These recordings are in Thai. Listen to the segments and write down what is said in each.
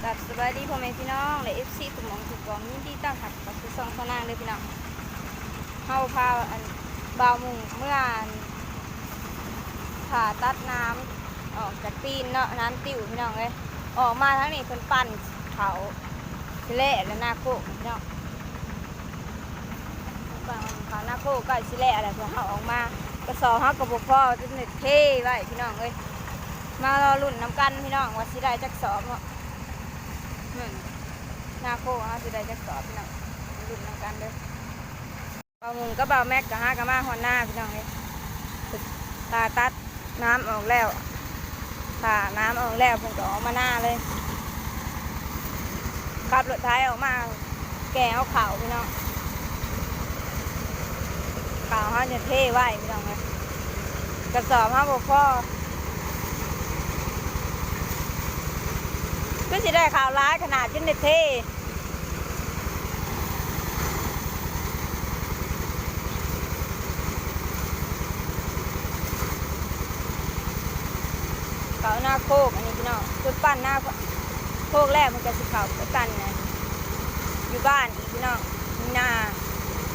กับสวัสดีพ่อแม่พี่น้องและFCตุ่มองถูกกองยินดีต้อนรับกับคือสองสนางเลยพี่น้องเฮาพาบ่าวมุงเมื่อผ่าตัดน้ำออกจากตีนเนาะน้ำติ๋วพี่น้องเลยออกมาทั้งนี้เพิ่นปั่นเขาสิเละและหน้าโคกพี่น้องปั่นเขาหน้าโคกก็สิเละอะไรเพื่อเฮาออกมากระสอบเฮากับบ่พอจะนึกเท่ไว้พี่น้องเอ้ยมารอลุ่นน้ำกันพี่น้องว่าสิได้จักสอบเนาะหน้าโคฮะจะได้จักสอบพี่น้องรุ่นน้ำกันเด้อเบามุงก็เบาแม็กกับฮากามาฮอนหน้าพี่น้องเลยตาตัดน้ำออกแล้วตาน้ำออกแล้วผมก็ออกมาหน้าเลยขับรถท้ายออกมาแกเอาเข่าพี่น้องเข่าเขาจะเท่ไว้พี่น้องเลยกระสอบเขาบอกพ่อก็สิได้ข่าวร้ายขนาดจนในเท่เขาหน้าโคกอันนี้พี่น้องจุดปั้นหน้าโคกแรกมันจะสิเขาไปปั้นนะอยู่บ้านอีกพี่น้องหน้า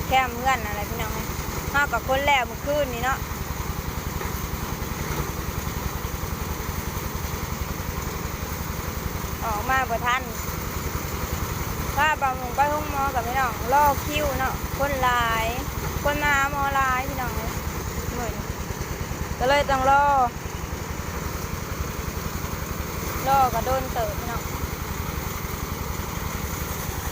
แคมเงื่อนอะไรพี่น้องห้ากับคนแรกเมื่อคืนนี้เนาะออกมาประทันถ้าบางหมู่ไปห้องหมอกับพี่น้องรอคิวเนาะคนหลายคนมาหมอหลายพี่น้องเลยเหมือนก็เลยต้องรอก็โดนเติบพี่น้อง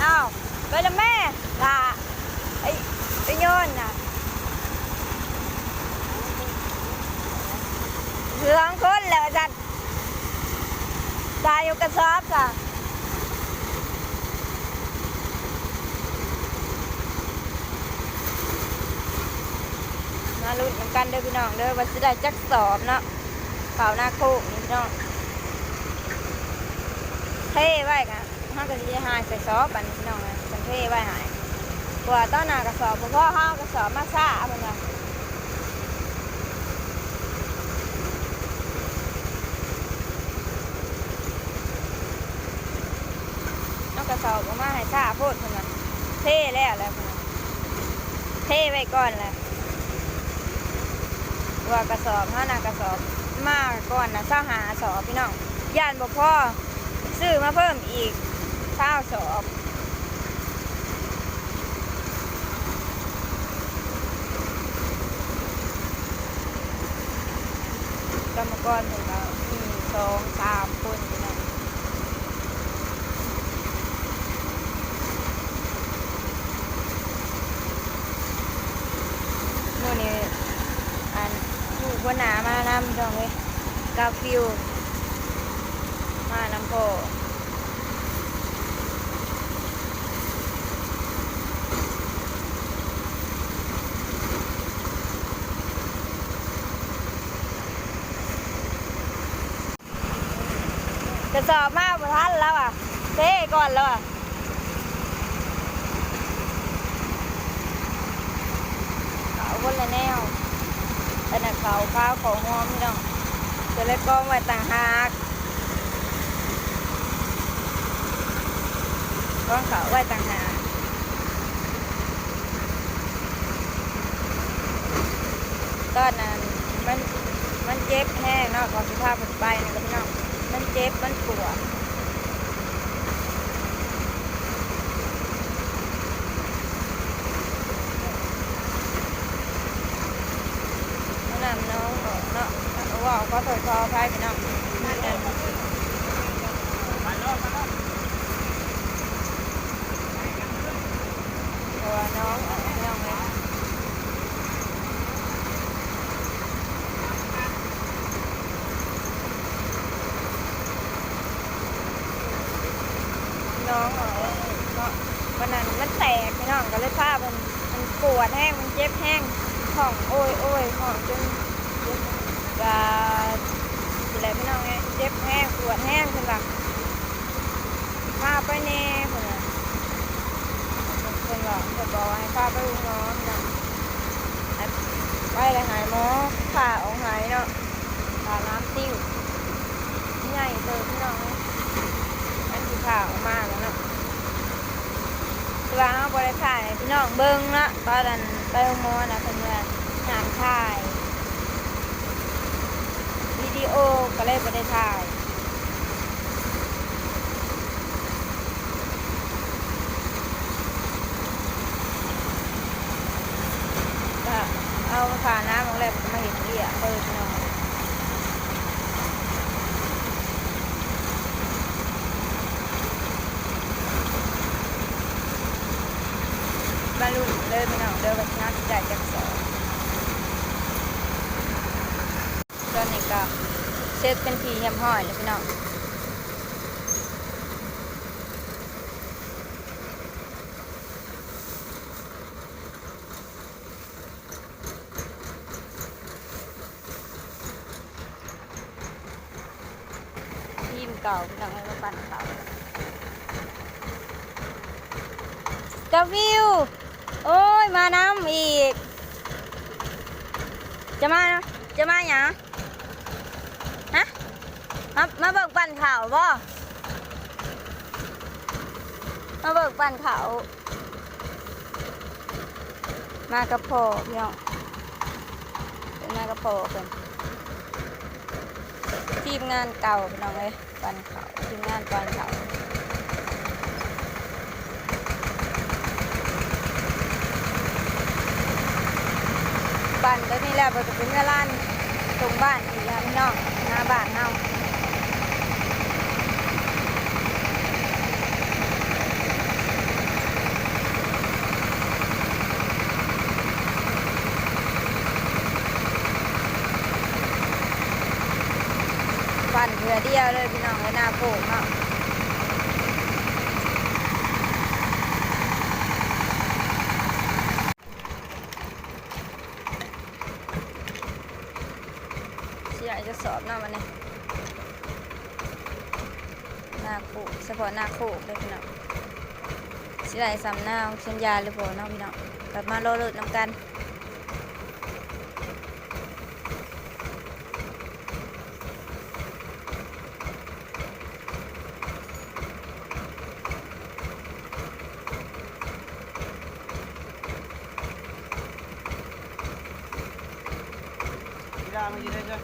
อ้าวไปแล้วแม่ล่ะไอ้โยนน่ะเหลืองคนแล้วจัดตายอยู่กระสอบจ้ะมาลุ้นกันเด้อพี่น้องเด้อว่าจะได้จักสอบเนาะข่าวหน้าโคกนี่พี่น้องเท่ไว้กันห้าก็จะหายใส่ซอปันพี่น้องนะเป็นเท่ไว้หายกว่าต้นหน้ากระสอบพ่อห้ากระสอบมาซ่าเหมือนกันน้องกระสอบมาให้ซ่าโพดเหมือนกันเท่แล้วแหละเท่ไว้ก่อนแหละว่ากระสอบห้าหน้ากระสอบมาก่อนนะซ่าหาสอบพี่น้องย่านบ่พ่อซื้อมาเพิ่มอีกข้าวสอบกรรมกรของเรา2-3 คนพี่น้องมื่อนี้อยู่บนหนามานำดองเลยกาฟิวมานำโพจะสอบมากประทันแล้วอ่ะเท่ก่อนแล้วอ่ะเขาคนละแนวแต่หนักเขาข้าวของหอมพี่น้องจะเล็กกองไว้ต่างหากก้องเขาไว้ต่างหากตอนนั้นมันเจ็บแห้งเนาะก่อนที่พาผมไปนะพี่น้องมันเจ็บมันปวดนำน้องออกเนาะว่าเขาถอยคอพายพี่น้องนั่นตัวน้องออกพี่น้องเลยน้องออกเนาะวันนั้นมันแตกพี่น้องก็เลยพามันปวดแห้งมันเจ็บแห้งของโอ้ยของจนกะอะไรพี่น้องไงเจ็บแห้งปวดแห้งขึ้นหลังพาไปแน่คนน่ะคนบอกให้พาไปดูหมอนะไปเลยหายหมอผ่าออกหายเนาะผ่าน้ำติ้วใหญ่เติมพี่น้องอันที่พ ข่าวมากแล้วเนาะตัวเขาบริขายพี่น้องเบิ้งละตอนนั้นไปโรงหมอนะเป็นว่างานถ่ายวิดีโอก็เลยบริถ่ายก็เอาขาน้ำของแรกมาเห็นเดี่ยเปิดพี่น้องมาลุ่นเลยพี่น้องเดินไปนัดจ่ายจากสองตอนนี้ก็เซตเป็นทีเยี่ยมห้อยเลยพี่น้องทีมเก่าพี่น้องให้มาปั่นเก่าเจ้าวิวโอ้ยมาน้ำอีกจะมาหยังฮะมาเบิกปั่นข่าวบ่มาเบิกปั่นข่าวมากระโปงพี่น้องเป็นมากระโปงเป็นทีมงานเก่าพี่น้องเลยปั่นข่าวทีมงานปั่นข่าวบ้านตัวนี้แหละเราจะเป็นเมื่อร้านตรงบ้านอีกแล้วพี่น้องหน้าบ้านเฮาปั่นเพื่อเดียวเลยพี่น้องเลยหน้าโป่งเนาะจะสอบหน้ามันนี่หน้าโคกเฉพาะหน้าโคกเลยพี่น้องสิได้ซ้ำหน้าเช่นยาหรือเปล่าเนาะพี่น้องกลับมาโลดน้ำกันกีฬามันยืนได้จ้ะ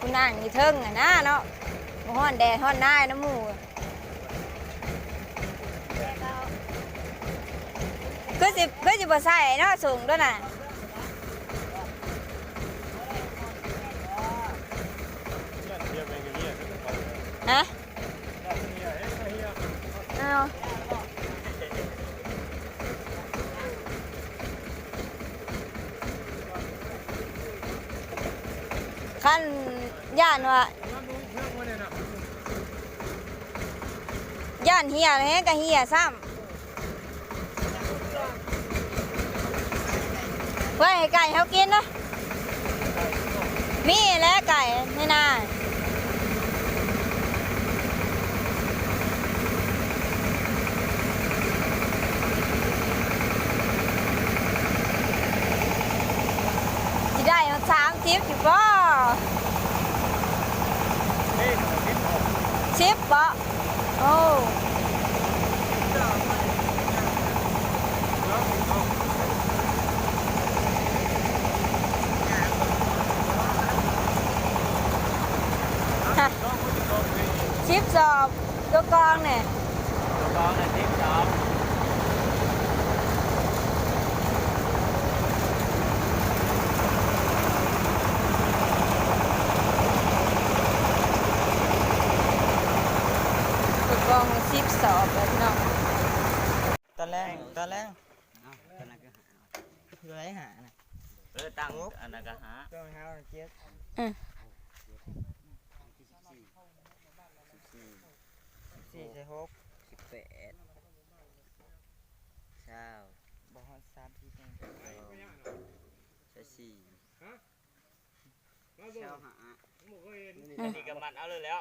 คุณนั่งอยู่เทิงอ่ะนะเนาะห้อนแดดห้อนหน้าน้ำมูคือสิบ่ใส่เนาะสูงด้วยน่ะฮะเอาขั้นย่านว่าย่านเหี่ยอะไรก็เหี่ยซ้ำไว้ให้ไก่เขากินเนาะมีแล้วไก่ไม่น่าได้มา30อยู่ป่ะ10ป่ะโอ้10 สอบตัวกองเนี่ยตัวกองเนี่ย10 สอบกอง10 สอบแบบน้องตอนแรกตอนนั้นก็คือไรหาน่ะตั้งอันนั้นก็หาต้องหาเจ็ด14 ใช่6 18เช้าบ่ฮอด30นึงใช่4เช้าหานี่ก็มันเอาเลยแล้ว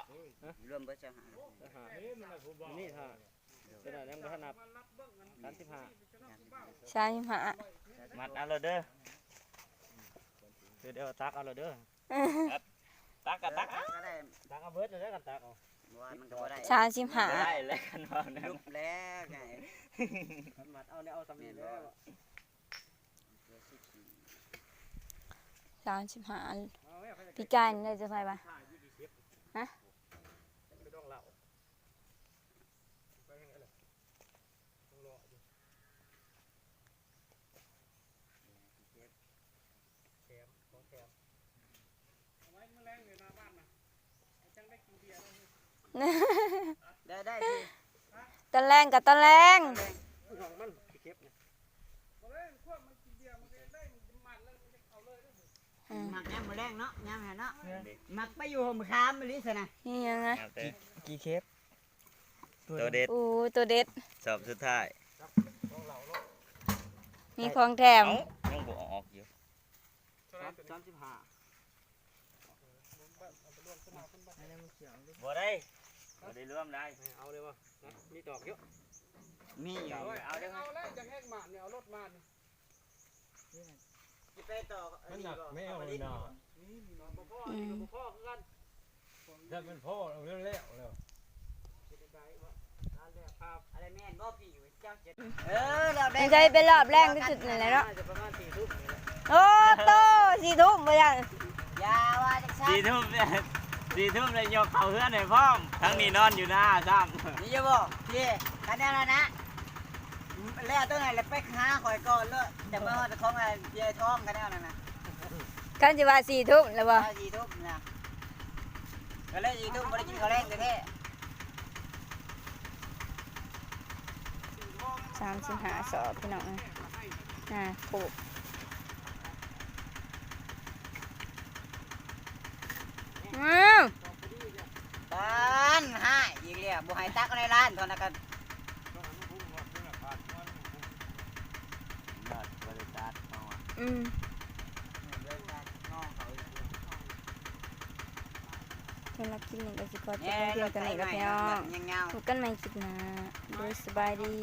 รวมเบิดเช้าหานี่ท่าขนาดยังบ่ทันนับใช่หามัดเอาเลยเด้อ เดี๋ยวตักเอาเลยเด้อตักก็ตัก ก็ได้ ตักเอาเบิดเลยเด้อกันตักเอา บ่มันก็บ่ได้ 35 ได้แล้วกันว่านั่น ยุบแล้วไง มัดเอาเนี่ยเอาสำเร็จแล้ว 35พี่กายนี่ได้จะไปปะฮะได้สิ ตอนแรงกับตอนแรง หมักยามมื้อแรงเนาะยามแห่เนาะหมักไปอยู่ห่มคามมื้อนี้ซะนะ นี่ยังไง กี่เคปตัวเด็ด โอ้ตัวเด็ด สอบสุดท้าย มีของแถม ยังบ่ออกอยู่ 35 บ่ได้บ่ได้รวมได้ เอาเลยบ่มีดอกเยอะ มีอยู่ เอาเลยเอาเลยจะแห้งหมาเนี่ยเอารถมาเนี่ย สิไปต่อ มันหนักไม่เอาเลยนะบ่พ่อนี่ก็บ่พ่อคือกันถ้าเป็นพ่อเอาเรื่องแล้วแล้วอะไรแม่นบ่พี่อยู่เจ้าจะเราได้ มันใจเป็นรอบแรงที่สุดนั่นแหละเนาะ จะประมาณ4 ทุ่ม โอ้โต4 ทุ่มบ่ยัง ยาว่าจังซั่น 4 ทุ่มเนี่ย4 ทุ่มเลยยกเข้าเฮือนให้พร้อมทั้งนี้นอนอยู่หน้าซ้ำ นี่จะบอกพี่กันแน่แล้วนะแล้วตัวไหนแล้วไปหาข่อยก่อนเลยแต่เมื่อวานของอะไรเยท้องกันแน่แล้วนะ กันสิว่า4 ทุ่มแล้วบ่ ยีทุบนะก็เลยยีทุบไม่ได้กินข้าวแรงแท้ 35 สอบพี่น้องปลูก บ้านให้อีกแล้วบุให้ตักในร้านตอนนั้นกัน ยอดบริการเอาอะ สำหรับคลิปนี้ก็สิขอจบ เนี่ย เพียงเท่านี้แล้วพี่น้อง ยังเงา พบกันใหม่คลิปหน้าโดยสบายดี